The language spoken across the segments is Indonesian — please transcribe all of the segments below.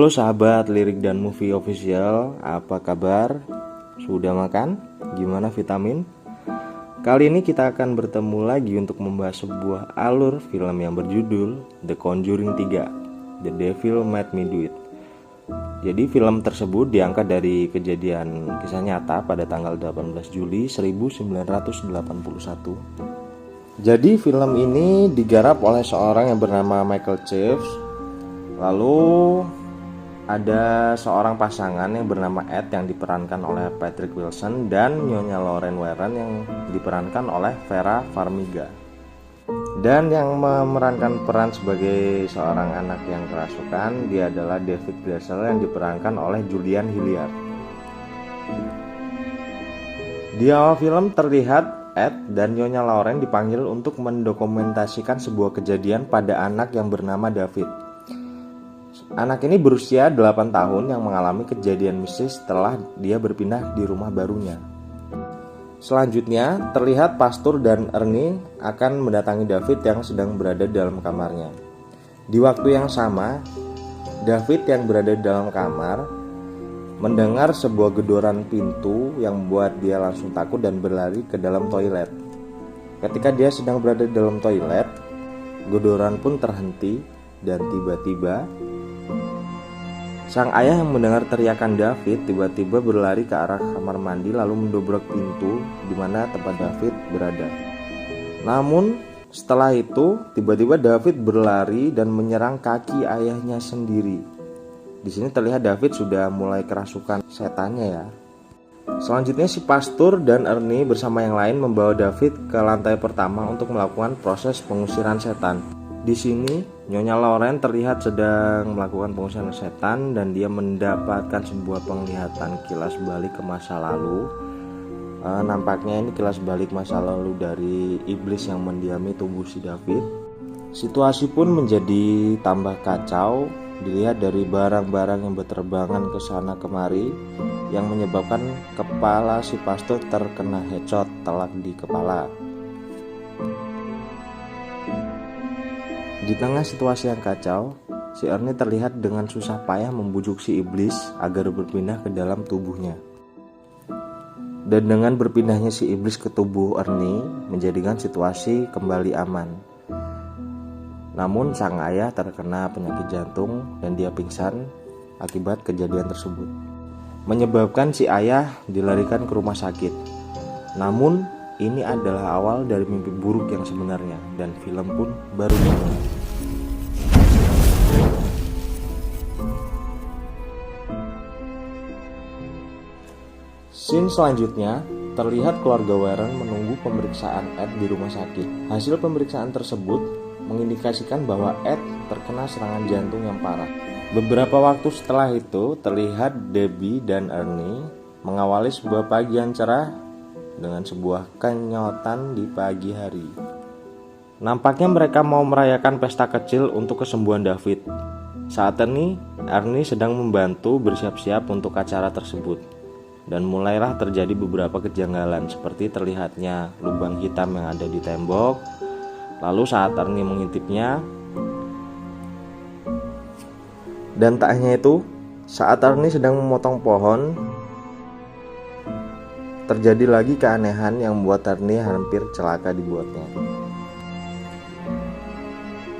Halo sahabat Lirik dan Movie Official, apa kabar? Sudah makan? Gimana vitamin? Kali ini kita akan bertemu lagi untuk membahas sebuah alur film yang berjudul The Conjuring 3, The Devil Made Me Do It. Jadi film tersebut diangkat dari kejadian kisah nyata pada tanggal 18 Juli 1981. Jadi film ini digarap oleh seorang yang bernama Michael Chaves. Lalu ada seorang pasangan yang bernama Ed yang diperankan oleh Patrick Wilson dan Nyonya Lauren Warren yang diperankan oleh Vera Farmiga. Dan yang memerankan peran sebagai seorang anak yang kerasukan, dia adalah David Gressel yang diperankan oleh Julian Hilliard. Di awal film terlihat Ed dan Nyonya Lauren dipanggil untuk mendokumentasikan sebuah kejadian pada anak yang bernama David. Anak ini berusia 8 tahun yang mengalami kejadian mistis setelah dia berpindah di rumah barunya. Selanjutnya, terlihat Pastor dan Ernie akan mendatangi David yang sedang berada dalam kamarnya. Di waktu yang sama, David yang berada dalam kamar mendengar sebuah gedoran pintu yang membuat dia langsung takut dan berlari ke dalam toilet. Ketika dia sedang berada dalam toilet, gedoran pun terhenti dan tiba-tiba sang ayah yang mendengar teriakan David tiba-tiba berlari ke arah kamar mandi lalu mendobrak pintu di mana tempat David berada. Namun setelah itu tiba-tiba David berlari dan menyerang kaki ayahnya sendiri. Di sini terlihat David sudah mulai kerasukan setannya ya. Selanjutnya si Pastor dan Ernie bersama yang lain membawa David ke lantai pertama untuk melakukan proses pengusiran setan. Di sini, Nyonya Lauren terlihat sedang melakukan pengusiran setan dan dia mendapatkan sebuah penglihatan kilas balik ke masa lalu. Nampaknya ini kilas balik masa lalu dari iblis yang mendiami tubuh si David. Situasi pun menjadi tambah kacau, dilihat dari barang-barang yang berterbangan ke sana kemari yang menyebabkan kepala si Pastor terkena headshot telak di kepala. Di tengah situasi yang kacau, si Ernie terlihat dengan susah payah membujuk si iblis agar berpindah ke dalam tubuhnya. Dan dengan berpindahnya si iblis ke tubuh Ernie menjadikan situasi kembali aman. Namun sang ayah terkena penyakit jantung dan dia pingsan akibat kejadian tersebut, menyebabkan si ayah dilarikan ke rumah sakit. Namun ini adalah awal dari mimpi buruk yang sebenarnya dan film pun baru dimulai. Scene selanjutnya terlihat keluarga Warren menunggu pemeriksaan Ed di rumah sakit. Hasil pemeriksaan tersebut mengindikasikan bahwa Ed terkena serangan jantung yang parah. Beberapa waktu setelah itu terlihat Debbie dan Ernie mengawali sebuah pagi yang cerah dengan sebuah kenyotan di pagi hari. Nampaknya mereka mau merayakan pesta kecil untuk kesembuhan David. Saat ini, Ernie sedang membantu bersiap-siap untuk acara tersebut. Dan mulailah terjadi beberapa kejanggalan seperti terlihatnya lubang hitam yang ada di tembok. Lalu saat Ernie mengintipnya, dan tak hanya itu, saat Ernie sedang memotong pohon, terjadi lagi keanehan yang membuat Ernie hampir celaka dibuatnya.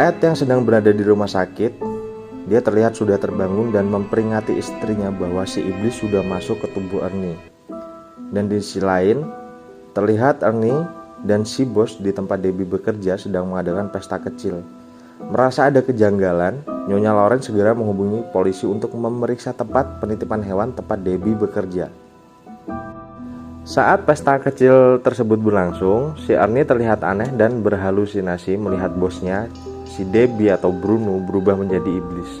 Ed yang sedang berada di rumah sakit, dia terlihat sudah terbangun dan memperingati istrinya bahwa si iblis sudah masuk ke tubuh Ernie. Dan di sisi lain, terlihat Ernie dan si bos di tempat Debbie bekerja sedang mengadakan pesta kecil. Merasa ada kejanggalan, Nyonya Lauren segera menghubungi polisi untuk memeriksa tempat penitipan hewan tempat Debbie bekerja. Saat pesta kecil tersebut berlangsung, si Ernie terlihat aneh dan berhalusinasi melihat bosnya, si Debbie atau Bruno, berubah menjadi iblis.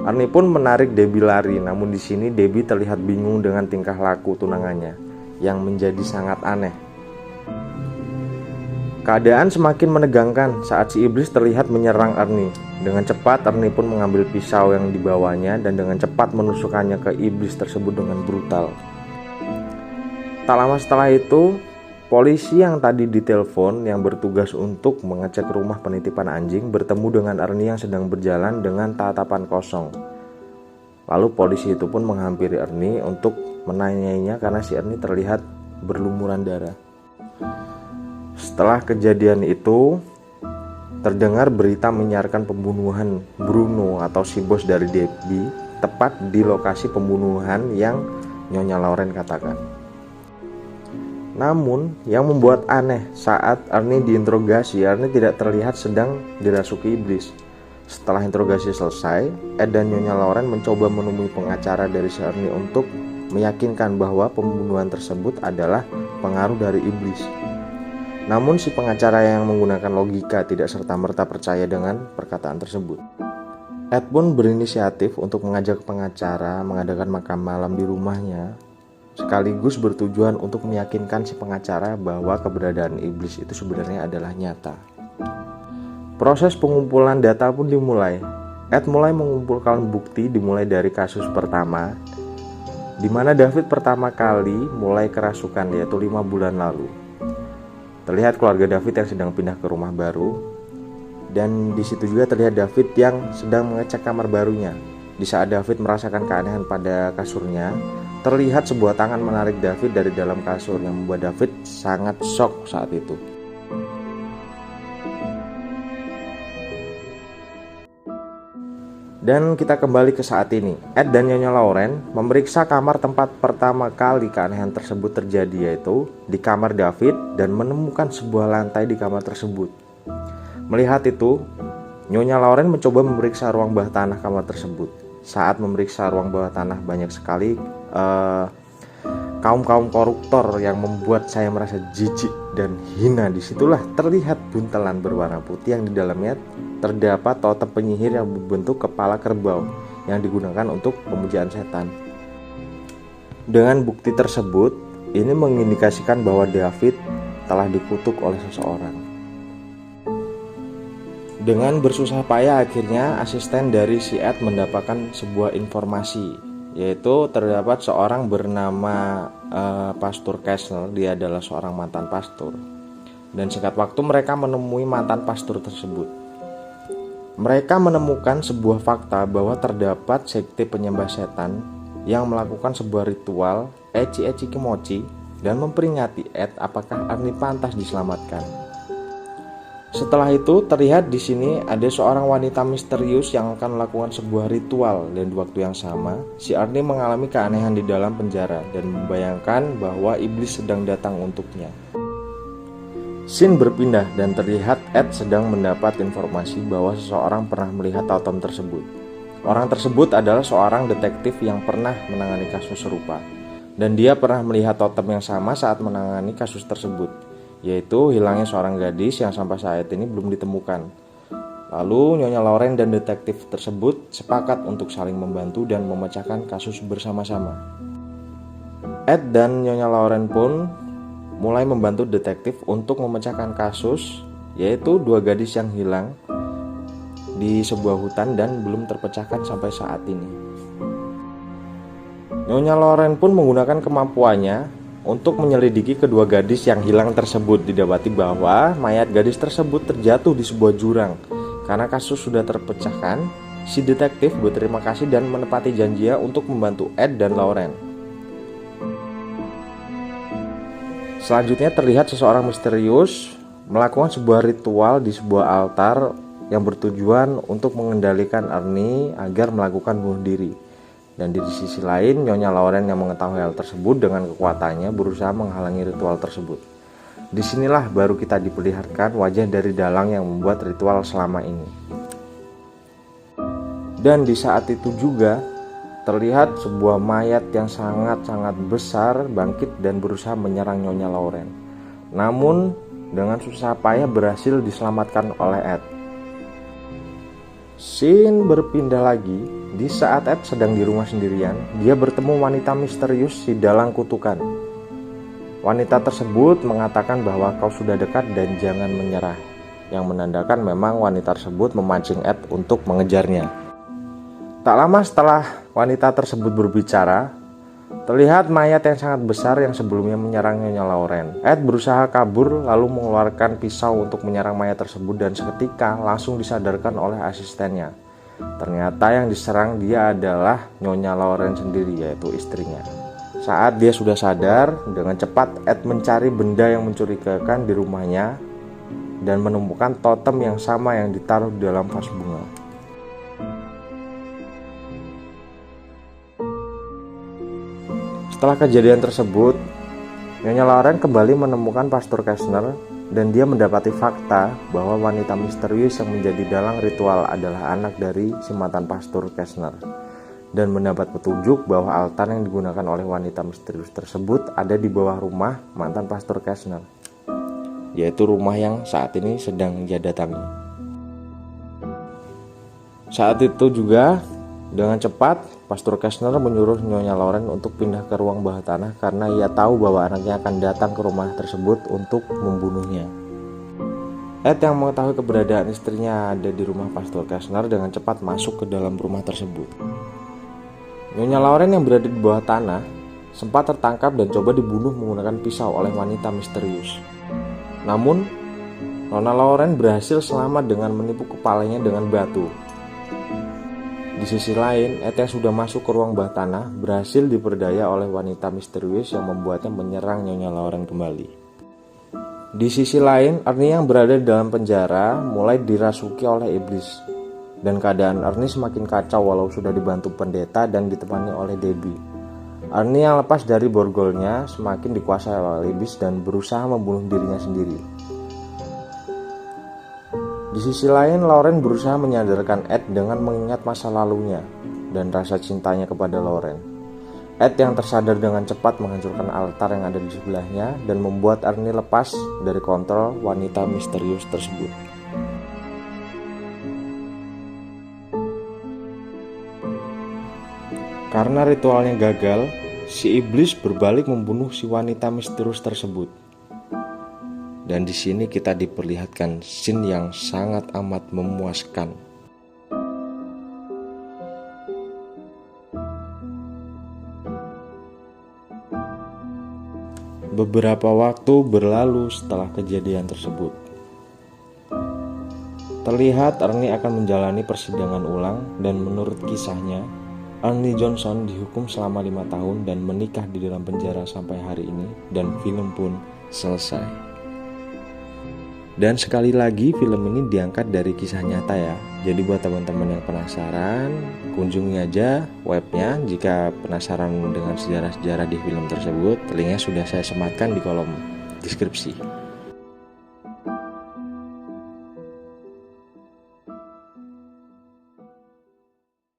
Ernie pun menarik Debbie lari, namun di sini Debbie terlihat bingung dengan tingkah laku tunangannya yang menjadi sangat aneh. Keadaan semakin menegangkan saat si iblis terlihat menyerang Ernie. Dengan cepat Ernie pun mengambil pisau yang dibawanya dan dengan cepat menusukkannya ke iblis tersebut dengan brutal. Tak lama setelah itu, polisi yang tadi ditelepon yang bertugas untuk mengecek rumah penitipan anjing bertemu dengan Ernie yang sedang berjalan dengan tatapan kosong. Lalu polisi itu pun menghampiri Ernie untuk menanyainya karena si Ernie terlihat berlumuran darah. Setelah kejadian itu, terdengar berita menyiarkan pembunuhan Bruno atau si bos dari Debbie tepat di lokasi pembunuhan yang Nyonya Lauren katakan. Namun, yang membuat aneh saat Ernie diinterogasi, Ernie tidak terlihat sedang dirasuki iblis. Setelah interogasi selesai, Ed dan Nyonya Lauren mencoba menemui pengacara dari si Ernie untuk meyakinkan bahwa pembunuhan tersebut adalah pengaruh dari iblis. Namun si pengacara yang menggunakan logika tidak serta-merta percaya dengan perkataan tersebut. Ed pun berinisiatif untuk mengajak pengacara mengadakan makan malam di rumahnya, sekaligus bertujuan untuk meyakinkan si pengacara bahwa keberadaan iblis itu sebenarnya adalah nyata. Proses pengumpulan data pun dimulai. Ed mulai mengumpulkan bukti dimulai dari kasus pertama, di mana David pertama kali mulai kerasukan, yaitu 5 bulan lalu. Terlihat keluarga David yang sedang pindah ke rumah baru, dan di situ juga terlihat David yang sedang mengecek kamar barunya. Di saat David merasakan keanehan pada kasurnya, terlihat sebuah tangan menarik David dari dalam kasur yang membuat David sangat shock saat itu. Dan kita kembali ke saat ini. Ed dan Nyonya Lauren memeriksa kamar tempat pertama kali keanehan tersebut terjadi, yaitu di kamar David, dan menemukan sebuah lantai di kamar tersebut. Melihat itu, Nyonya Lauren mencoba memeriksa ruang bawah tanah kamar tersebut. Saat memeriksa ruang bawah tanah, banyak sekali kaum koruptor yang membuat saya merasa jijik dan hina. Disitulah terlihat buntelan berwarna putih yang di dalamnya terdapat totem penyihir yang berbentuk kepala kerbau yang digunakan untuk pemujaan setan. Dengan bukti tersebut, ini mengindikasikan bahwa David telah dikutuk oleh seseorang. Dengan bersusah payah, akhirnya asisten dari si Ed mendapatkan sebuah informasi, yaitu terdapat seorang bernama Pastor Castle. Dia adalah seorang mantan pastor, dan singkat waktu mereka menemui mantan pastor tersebut. Mereka menemukan sebuah fakta bahwa terdapat sekte penyembah setan yang melakukan sebuah ritual Eci-Eci Kimochi dan memperingati Ed apakah Ernie pantas diselamatkan. Setelah itu, terlihat di sini ada seorang wanita misterius yang akan melakukan sebuah ritual, dan di waktu yang sama, si Ernie mengalami keanehan di dalam penjara dan membayangkan bahwa iblis sedang datang untuknya. Scene berpindah dan terlihat Ed sedang mendapat informasi bahwa seseorang pernah melihat totem tersebut. Orang tersebut adalah seorang detektif yang pernah menangani kasus serupa, dan dia pernah melihat totem yang sama saat menangani kasus tersebut, yaitu hilangnya seorang gadis yang sampai saat ini belum ditemukan. Lalu Nyonya Lauren dan detektif tersebut sepakat untuk saling membantu dan memecahkan kasus bersama-sama. Ed dan Nyonya Lauren pun mulai membantu detektif untuk memecahkan kasus, yaitu 2 gadis yang hilang di sebuah hutan dan belum terpecahkan sampai saat ini. Nyonya Lauren pun menggunakan kemampuannya untuk menyelidiki kedua gadis yang hilang tersebut. Didapati bahwa mayat gadis tersebut terjatuh di sebuah jurang. Karena kasus sudah terpecahkan, si detektif berterima kasih dan menepati janjinya untuk membantu Ed dan Lauren. Selanjutnya terlihat seseorang misterius melakukan sebuah ritual di sebuah altar yang bertujuan untuk mengendalikan Ernie agar melakukan bunuh diri. Dan di sisi lain, Nyonya Lauren yang mengetahui hal tersebut dengan kekuatannya berusaha menghalangi ritual tersebut. Disinilah baru kita diperlihatkan wajah dari dalang yang membuat ritual selama ini. Dan di saat itu juga terlihat sebuah mayat yang sangat-sangat besar bangkit dan berusaha menyerang Nyonya Lauren. Namun dengan susah payah berhasil diselamatkan oleh Ed. Scene berpindah lagi. Di saat Ed sedang di rumah sendirian, dia bertemu wanita misterius si dalang kutukan. Wanita tersebut mengatakan bahwa kau sudah dekat dan jangan menyerah, yang menandakan memang wanita tersebut memancing Ed untuk mengejarnya. Tak lama setelah wanita tersebut berbicara, terlihat mayat yang sangat besar yang sebelumnya menyerang Nyonya Lauren. Ed berusaha kabur lalu mengeluarkan pisau untuk menyerang mayat tersebut dan seketika langsung disadarkan oleh asistennya. Ternyata yang diserang dia adalah Nyonya Lauren sendiri, yaitu istrinya. Saat dia sudah sadar, dengan cepat Ed mencari benda yang mencurigakan di rumahnya dan menemukan totem yang sama yang ditaruh di dalam vas bunga. Setelah kejadian tersebut, Nyonya Lauren kembali menemukan Pastor Kastner dan dia mendapati fakta bahwa wanita misterius yang menjadi dalang ritual adalah anak dari si mantan Pastor Kastner, dan mendapat petunjuk bahwa altar yang digunakan oleh wanita misterius tersebut ada di bawah rumah mantan Pastor Kastner, yaitu rumah yang saat ini sedang dia datangi. Saat itu juga dengan cepat Pastor Kastner menyuruh Nyonya Lauren untuk pindah ke ruang bawah tanah karena ia tahu bahwa anaknya akan datang ke rumah tersebut untuk membunuhnya. Ed yang mengetahui keberadaan istrinya ada di rumah Pastor Kastner dengan cepat masuk ke dalam rumah tersebut. Nyonya Lauren yang berada di bawah tanah sempat tertangkap dan coba dibunuh menggunakan pisau oleh wanita misterius. Namun, Nona Lauren berhasil selamat dengan menipu kepalanya dengan batu. Di sisi lain, Ed yang sudah masuk ke ruang bawah tanah berhasil diperdaya oleh wanita misterius yang membuatnya menyerang Nyonya Lauren kembali. Di sisi lain, Ernie yang berada di dalam penjara mulai dirasuki oleh iblis, dan keadaan Ernie semakin kacau walau sudah dibantu pendeta dan ditemani oleh Debbie. Ernie yang lepas dari borgolnya semakin dikuasai oleh iblis dan berusaha membunuh dirinya sendiri. Di sisi lain, Lauren berusaha menyadarkan Ed dengan mengingat masa lalunya dan rasa cintanya kepada Lauren. Ed yang tersadar dengan cepat menghancurkan altar yang ada di sebelahnya dan membuat Ernie lepas dari kontrol wanita misterius tersebut. Karena ritualnya gagal, si iblis berbalik membunuh si wanita misterius tersebut. Dan di sini kita diperlihatkan scene yang sangat amat memuaskan. Beberapa waktu berlalu setelah kejadian tersebut. Terlihat Ernie akan menjalani persidangan ulang dan menurut kisahnya, Ernie Johnson dihukum selama 5 tahun dan menikah di dalam penjara sampai hari ini, dan film pun selesai. Dan sekali lagi film ini diangkat dari kisah nyata ya. Jadi buat teman-teman yang penasaran, kunjungi aja webnya jika penasaran dengan sejarah-sejarah di film tersebut. Linknya sudah saya sematkan di kolom deskripsi.